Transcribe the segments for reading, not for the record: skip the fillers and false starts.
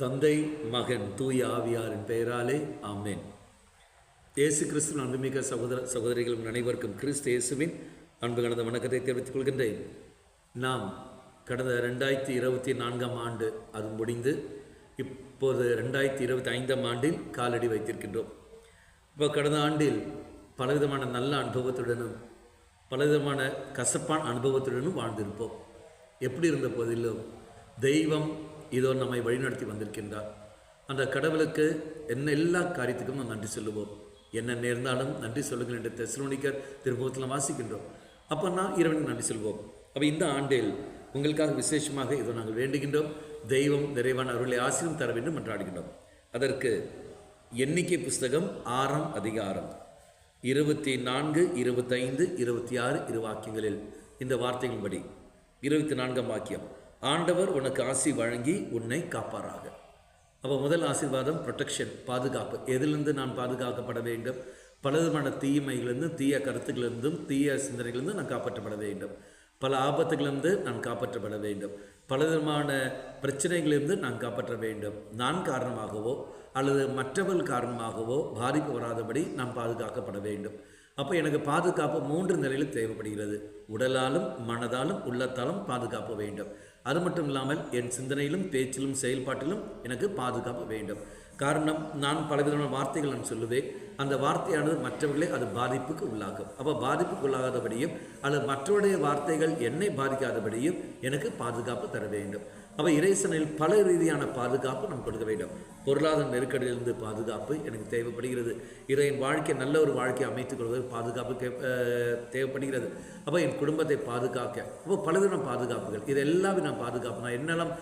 தந்தை மகன் தூய ஆவியாரின் பெயராலே ஆமென். இயேசு கிறிஸ்துவின் அன்புமிக்க சகோதரிகளும் அனைவருக்கும் கிறிஸ்து இயேசுவின் அன்பு கலந்த வணக்கத்தை தெரிவித்துக் கொள்கின்றேன். நாம் கடந்த 2024 ஆண்டு அது முடிந்து இப்போது 2025 ஆண்டில் காலடி வைத்திருக்கின்றோம். இப்போ கடந்த ஆண்டில் பலவிதமான நல்ல அனுபவத்துடனும் பலவிதமான கசப்பான அனுபவத்துடனும் வாழ்ந்திருப்போம். எப்படி இருந்த போதிலும் தெய்வம் இதோ நம்மை வழிநடத்தி வந்திருக்கின்றார். அந்த கடவுளுக்கு எல்லா காரியத்துக்கும் நாம் நன்றி சொல்லுவோம். என்ன நேர்ந்தாலும் நன்றி சொல்லுங்கள் என்று தெசலோனிக்கர் திருமுகத்தில் வாசிக்கின்றோம். அப்போ நான் இறைவனுக்கு நன்றி சொல்வோம். அப்போ இந்த ஆண்டில் உங்களுக்காக விசேஷமாக இதோ நாங்கள் வேண்டுகின்றோம். தெய்வம் நிறைவான அருளை ஆசீர்வாதம் தர வேண்டும் என்றாடுகின்றோம். அதற்கு எண்ணிக்கை புஸ்தகம் 6ஆம் அதிகாரம் 24, 25, 26 வாக்கியங்களில் இந்த வார்த்தைகளின்படி 24ஆம் வாக்கியம், ஆண்டவர் உனக்கு ஆசி வழங்கி உன்னை காப்பாராக. அப்போ முதல் ஆசீர்வாதம் ப்ரொடெக்ஷன், பாதுகாப்பு. எதிலிருந்து நான் பாதுகாக்கப்பட வேண்டும்? பலவிதமான தீமைகளிலிருந்தும் தீய கருத்துக்களிலிருந்தும் தீய சிந்தனைகளிலிருந்து நான் காப்பாற்றப்பட வேண்டும். பல ஆபத்துகளிலிருந்து நான் காப்பாற்றப்பட வேண்டும். பலவிதமான பிரச்சனைகளிலிருந்து நான் காப்பாற்ற வேண்டும். நான் காரணமாகவோ அல்லது மற்றவர்கள் காரணமாகவோ பாதிப்பு வராதபடி நான் பாதுகாக்கப்பட வேண்டும். அப்போ எனக்கு பாதுகாப்பு 3 நிலையில் தேவைப்படுகிறது. உடலாலும் மனதாலும் உள்ளத்தாலும் பாதுகாப்பு வேண்டும். அது மட்டும் இல்லாமல் என் சிந்தனையிலும் பேச்சிலும் செயல்பாட்டிலும் எனக்கு பாதுகாப்பு வேண்டும். காரணம், நான் பலவிதமான வார்த்தைகள் நான் சொல்லுவேன். அந்த வார்த்தையானது மற்றவர்களை அது பாதிப்புக்கு உள்ளாகும். அப்போ பாதிப்புக்கு உள்ளாகாதபடியும் அல்லது மற்றவருடைய வார்த்தைகள் என்னை பாதிக்காதபடியும் எனக்கு பாதுகாப்பு தர வேண்டும். அப்போ இறைசனில் பல ரீதியான பாதுகாப்பு நாம் கொடுக்க வேண்டும். பொருளாதார நெருக்கடியிலிருந்து பாதுகாப்பு எனக்கு தேவைப்படுகிறது. என் வாழ்க்கை நல்ல ஒரு வாழ்க்கையை அமைத்துக் கொள்வதற்கு பாதுகாப்பு தேவைப்படுகிறது. அப்போ என் குடும்பத்தை பாதுகாக்க அப்போ பலவிதமான பாதுகாப்புகள், இது எல்லாமே நான் பாதுகாப்பு. நான் என்னெல்லாம்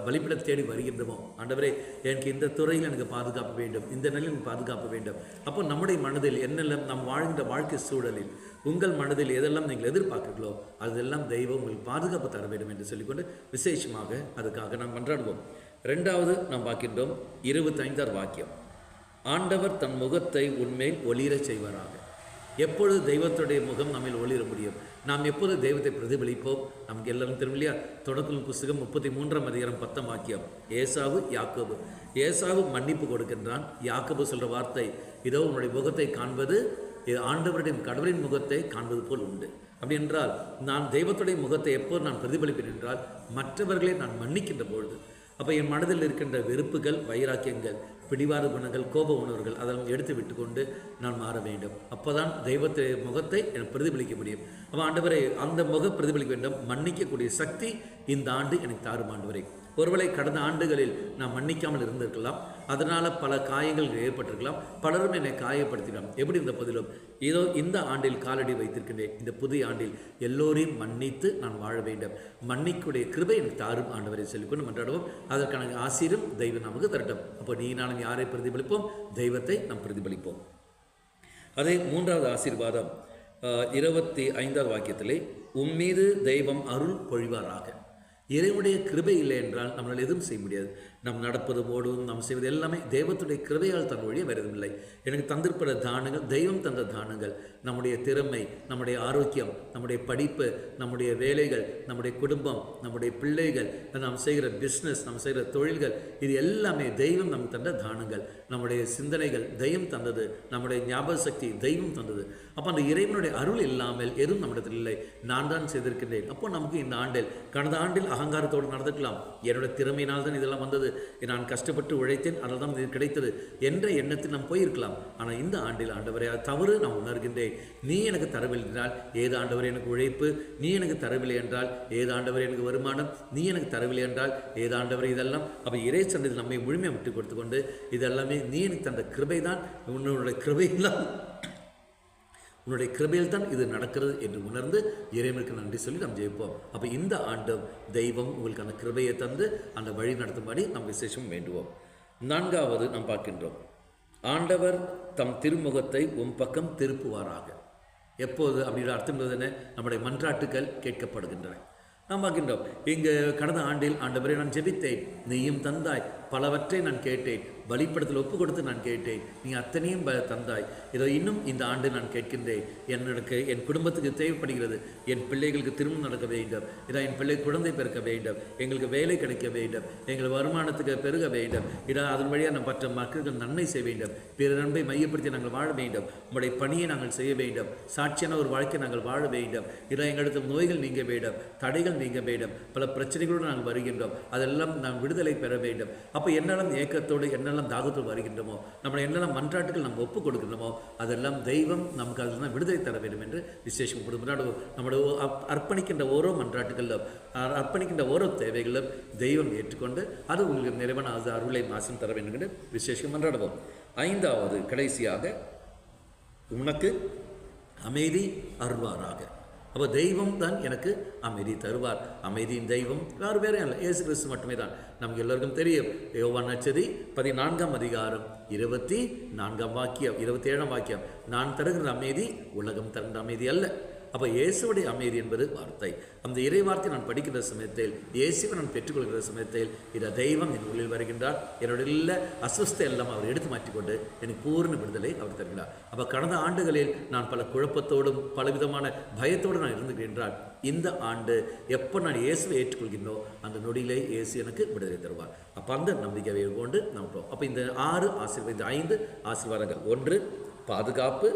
பலிப்பிட தேடி வருகின்றமோ, ஆண்டவரே எனக்கு இந்த துறையில் எனக்கு பாதுகாப்பு வேண்டும், இந்த நிலையில் எனக்கு பாதுகாப்பு வேண்டும். அப்போ நம்முடைய மனதில் என்னெல்லாம் நாம் வாழ்கின்ற வாழ்க்கை சூழலில் உங்கள் மனதில் எதெல்லாம் நீங்கள் எதிர்பார்க்கிறீர்களோ அதெல்லாம் தெய்வம் உங்களுக்கு பாதுகாப்பு தர வேண்டும் என்று சொல்லிக்கொண்டு விசேஷமாக அதுக்காக நாம் மன்றாடுவோம். 2வது நாம் பார்க்கின்றோம் 25ஆம் வாக்கியம், ஆண்டவர் தன் முகத்தை உன்மேல் ஒளிரச் செய்வாராக. எப்பொழுது தெய்வத்துடைய முகம் நம்மில் ஒளிர முடியும்? நாம் எப்போது தெய்வத்தை பிரதிபலிப்போம்? நமக்கு எல்லாரும் தெரியும் இல்லையா? தொடக்க புஸ்தகம் 33ஆம் அதிகாரம் 10ஆம் வாக்கியம், ஏசாவு யாக்கோபு. ஏசாவு மன்னிப்பு கொடுக்கின்றான். யாக்கோபு சொல்கிற வார்த்தை, இதோ உன்னுடைய முகத்தை காண்பது ஆண்டவருடைய கடவுளின் முகத்தை காண்பது போல் உண்டு. அப்படி என்றால் நான் தெய்வத்துடைய முகத்தை எப்போது நான் பிரதிபலிப்பேன் என்றால் மற்றவர்களை நான் மன்னிக்கின்ற பொழுது. அப்போ என் மனதில் இருக்கின்ற வெறுப்புகள், வைராக்கியங்கள், பிடிவாத குணங்கள், கோப உணர்வுகள் அதெல்லாம் எடுத்து விட்டு கொண்டு நான் மாற வேண்டும். அப்போ தான் தெய்வத்துடைய முகத்தை எனக்கு பிரதிபலிக்க முடியும். அப்போ ஆண்டவரை அந்த முகம் பிரதிபலிக்க வேண்டும். மன்னிக்கக்கூடிய சக்தி இந்த ஆண்டு எனக்கு தாரும் ஆண்டவரை. ஒருவேளை கடந்த ஆண்டுகளில் நான் மன்னிக்காமல் இருந்திருக்கலாம், அதனால் பல காயங்கள் ஏற்பட்டிருக்கலாம், பலரும் என்னை காயப்படுத்திக்கலாம். எப்படி இருந்த போதிலும் இதோ இந்த ஆண்டில் காலடி வைத்திருக்கின்றேன். இந்த புதிய ஆண்டில் எல்லோரையும் மன்னித்து நான் வாழ வேண்டும். மன்னிக்கூடிய கிருபை எனக்கு தாரும் ஆண்டவரை சொல்லிக்கொண்டு மன்றாடுவோம். அதற்கான ஆசீரும் தெய்வம் நமக்கு தரட்டும். அப்போ நீ நானும் யாரை பிரதிபலிப்போம்? தெய்வத்தை நாம் பிரதிபலிப்போம். அதே 3வது ஆசீர்வாதம் 25ஆம் வாக்கியத்திலே, உம்மீது தெய்வம் அருள் பொழிவாராக. இறைவனுடைய கிருபை இல்லை என்றால் நம்மளால் எதுவும் செய்ய முடியாது. நம் நடப்பதும் ஓடுவதும் நாம் செய்வது எல்லாமே தெய்வத்துடைய கிருபையால் தன் வழியே வருவதில்லை. எனக்கு தந்திருப்பட தானங்கள், தெய்வம் தந்த தானங்கள், நம்முடைய திறமை, நம்முடைய ஆரோக்கியம், நம்முடைய படிப்பு, நம்முடைய வேலைகள், நம்முடைய குடும்பம், நம்முடைய பிள்ளைகள், நாம் செய்கிற பிஸ்னஸ், நாம் செய்கிற தொழில்கள், இது எல்லாமே தெய்வம் நமக்கு தந்த தானங்கள். நம்முடைய சிந்தனைகள் தெய்வம் தந்தது, நம்முடைய ஞாபக சக்தி தெய்வம் தந்தது. அப்போ அந்த இறைவனுடைய அருள் இல்லாமல் எதுவும் நம்மிடத்தில் இல்லை. நான் தான் செய்திருக்கின்றேன். அப்போ நமக்கு இந்த ஆண்டில், கடந்த ஆண்டில் அகங்காரத்தோடு நடந்துக்கலாம். என்னுடைய திறமையினால் தான் இதெல்லாம் வந்தது, நான் கஷ்டப்பட்டு உழைத்தேன், அதனால் தான் இது கிடைத்தது என்ற எண்ணத்தில் நாம் போயிருக்கலாம். ஆனால் இந்த ஆண்டில் ஆண்டவரே அது தவறு நான் உணர்கின்றேன். நீ எனக்கு தரவில்லை என்றால் ஏது ஆண்டவரே எனக்கு உழைப்பு, நீ எனக்கு தரவில்லை என்றால் ஏது ஆண்டவரே எனக்கு வருமானம், நீ எனக்கு தரவில்லை என்றால் ஏது ஆண்டவரே இதெல்லாம். அப்போ இறை சன்னதியில் நம்மை முழுமையாக விட்டு கொடுத்து கொண்டு இதெல்லாமே நீ எனக்கு தந்த கிருபை தான், உன்னுடைய கிருபையெல்லாம் உன்னுடைய கிருபையில் தான் இது நடக்கிறது என்று உணர்ந்து இறைவனுக்கு நன்றி சொல்லி நாம் ஜெயிப்போம். அப்போ இந்த ஆண்டும் தெய்வம் உங்களுக்கு அந்த கிருபையை தந்து அந்த வழி நடத்தும்படி நாம் விசேஷம் வேண்டுவோம். 4வது நாம் பார்க்கின்றோம், ஆண்டவர் தம் திருமுகத்தை உன் பக்கம் திருப்புவாராக. எப்போது அப்படின்ற அர்த்தம் என்ன? நம்முடைய மன்றாட்டுக்கள் கேட்கப்படுகின்றன. நாம் பார்க்கின்றோம், இங்கு கடந்த ஆண்டில் ஆண்டவரை நான் ஜெபித்தேன், நீயும் தந்தாய், பலவற்றை நான் கேட்டேன், பலிப்படத்தில் ஒப்பு கொடுத்து நான் கேட்டேன், நீ அத்தனையும் தந்தாய். இதோ இன்னும் இந்த ஆண்டு நான் கேட்கின்றேன், எனக்கு என் குடும்பத்துக்கு தேவைப்படுகிறது, என் பிள்ளைகளுக்கு திருமணம் நடக்க வேண்டும், இதோ என் பிள்ளை குழந்தை பிறக்க வேண்டும், எங்களுக்கு வேலை கிடைக்க வேண்டும், எங்கள் வருமானத்துக்கு பெருக வேண்டும், இதோ அதன் வழியாக நம்ம மற்ற மக்களுக்கு நன்மை செய்ய வேண்டும், பிற நன்மை மையப்படுத்தி நாங்கள் வாழ வேண்டும், உங்களுடைய பணியை நாங்கள் செய்ய வேண்டும், சாட்சியான ஒரு வாழ்க்கை நாங்கள் வாழ வேண்டும், இதோ எங்களுக்கு நோய்கள் நீங்க வேண்டும், தடைகள் நீங்க வேண்டும், பல பிரச்சனைகளோடு நாங்கள் வருகின்றோம், அதெல்லாம் நாம் விடுதலை பெற வேண்டும். அப்போ என்னெல்லாம் ஏக்கத்தோடு என்னெல்லாம் தாகத்தோடு வருகின்றோமோ, நம்மளை என்னெல்லாம் மன்றாட்டுகள் நம்ம ஒப்புக் கொடுக்கின்றோமோ அதெல்லாம் தெய்வம் நமக்கு அதெல்லாம் விடுதலை தர வேண்டும் என்று விசேஷம் கொடுக்கிறார். நம்முடைய அர்ப்பணிக்கின்ற ஓரோ மன்றாட்டுகளிலும் அர்ப்பணிக்கின்ற ஓரோ தேவைகளிலும் தெய்வம் ஏற்றுக்கொண்டு அது உங்களுக்கு நிறைவான அருளை மாசம் தர வேண்டும் என்று விசேஷம் மன்றாடுவோம். ஐந்தாவது கடைசியாக, உனக்கு அமைதி அருள்வாராக. அப்போ தெய்வம் தான் எனக்கு அமைதி தருவார். அமைதியின் தெய்வம் வேறு வேற இல்லை, இயேசு கிறிஸ்து மட்டுமே தான். நமக்கு எல்லாருக்கும் தெரியும், யோவான் நற்செய்தி 14ஆம் அதிகாரம் 24ஆம் வாக்கியம் 27ஆம் வாக்கியம், நான் தருகிற அமைதி உலகம் தருகிற அமைதி அல்ல. அப்போ இயேசுடைய அமைதி என்பது வார்த்தை. அந்த இறை வார்த்தை நான் படிக்கிற சமயத்தில், இயேசுவை நான் பெற்றுக்கொள்கிற சமயத்தில், இதை தெய்வம் என் உள்ளில் வருகின்றார். என்னுடைய அஸ்வஸ்தை எல்லாம் அவர் எடுத்து மாற்றிக்கொண்டு எனக்கு பூர்ண விடுதலை அவர் தருகிறார். அப்போ கடந்த ஆண்டுகளில் நான் பல குழப்பத்தோடும் பலவிதமான பயத்தோடு நான் இருந்துகின்றால், இந்த ஆண்டு எப்போ நான் இயேசுவை ஏற்றுக்கொள்கின்றோ அந்த நொடியிலே இயேசு எனக்கு விடுதலை தருவார். அப்போ அந்த நம்பிக்கையை கொண்டு நாம் அப்போ இந்த 5 ஆசீர்வாதங்கள், 1 பாதுகாப்பு,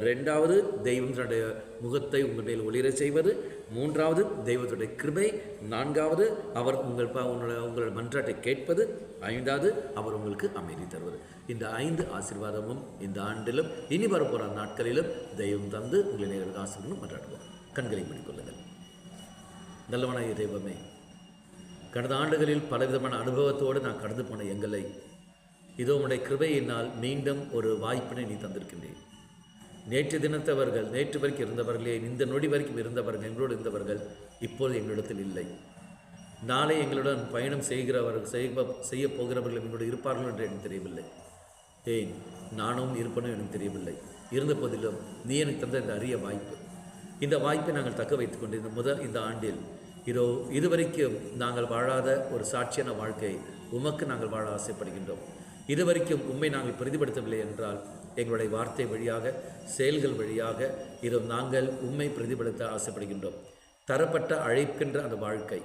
2வது தெய்வத்தினுடைய முகத்தை உங்கள் மேல் ஒளிரச் செய்வது, 3வது தெய்வத்துடைய கிருபை, 4வது அவர் உங்களோட மன்றாட்டை கேட்பது, 5வது அவர் உங்களுக்கு அமைதி தருவது. இந்த 5 ஆசீர்வாதமும் இந்த ஆண்டிலும் இனி வரப்போகிற நாட்களிலும் தெய்வம் தந்து உங்களை நேரடியாக ஆசீர்வாதம் மன்றாடுவோம். கண்களை மூடிக்கொள்ளுங்கள். நல்லவனாய தெய்வமே, கடந்த ஆண்டுகளில் பலவிதமான அனுபவத்தோடு நான் கடந்து போன எங்களை இதோ உன்னுடைய கிருபையினால் மீண்டும் ஒரு வாய்ப்பினை நீ தந்திருக்கின்றேன். நேற்று தினத்தவர்கள், நேற்று வரைக்கும் இருந்தவர்களே, இந்த நொடி வரைக்கும் இருந்தவர்கள், எங்களோடு இருந்தவர்கள் இப்போது எங்களிடத்தில் இல்லை. நாளை எங்களுடன் பயணம் செய்ய போகிறவர்கள் எங்களோடு இருப்பார்கள் என்று எனக்கு தெரியவில்லை. ஏன் நானும் இருப்பனும் எனக்கு தெரியவில்லை. இருந்த போதிலும் நீ எனக்கு தந்த இந்த அரிய வாய்ப்பு, இந்த வாய்ப்பை நாங்கள் தக்க வைத்துக் கொண்டு இந்த ஆண்டில் இதுவரைக்கும் நாங்கள் வாழாத ஒரு சாட்சியான வாழ்க்கை உமக்கு நாங்கள் வாழ ஆசைப்படுகின்றோம். இதுவரைக்கும் உண்மை நாங்கள் பிரதிபடுத்தவில்லை என்றால் எங்களுடைய வார்த்தை வழியாக, செயல்கள் வழியாக நாங்கள் உண்மை பிரதிபலித்த ஆசைப்படுகின்றோம். தரப்பட்ட அழைக்கின்ற அந்த வாழ்க்கை,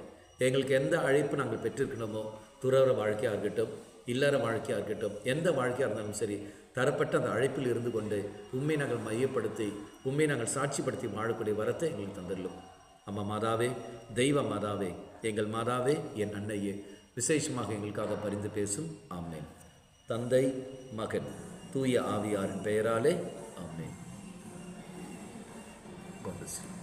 எங்களுக்கு எந்த அழைப்பு நாங்கள் பெற்றிருக்கணுமோ, துறவர வாழ்க்கையாக இருக்கட்டும், இல்லற வாழ்க்கையாக இருக்கட்டும், எந்த வாழ்க்கையாக இருந்தாலும் சரி, தரப்பட்ட அந்த அழைப்பில் இருந்து கொண்டு உண்மை நாங்கள் மையப்படுத்தி, உண்மை நாங்கள் சாட்சிப்படுத்தி வாழக்கூடிய வரத்தை எங்களுக்கு தந்துள்ளோம். அம்மா மாதாவே, தெய்வ மாதாவே, எங்கள் மாதாவே, என் அன்னையே, விசேஷமாக எங்களுக்காக பரிந்து பேசும். ஆமேன். தந்தை, மகன், தூய ஆவியாரின் பெயராலே ஆமென். God bless you.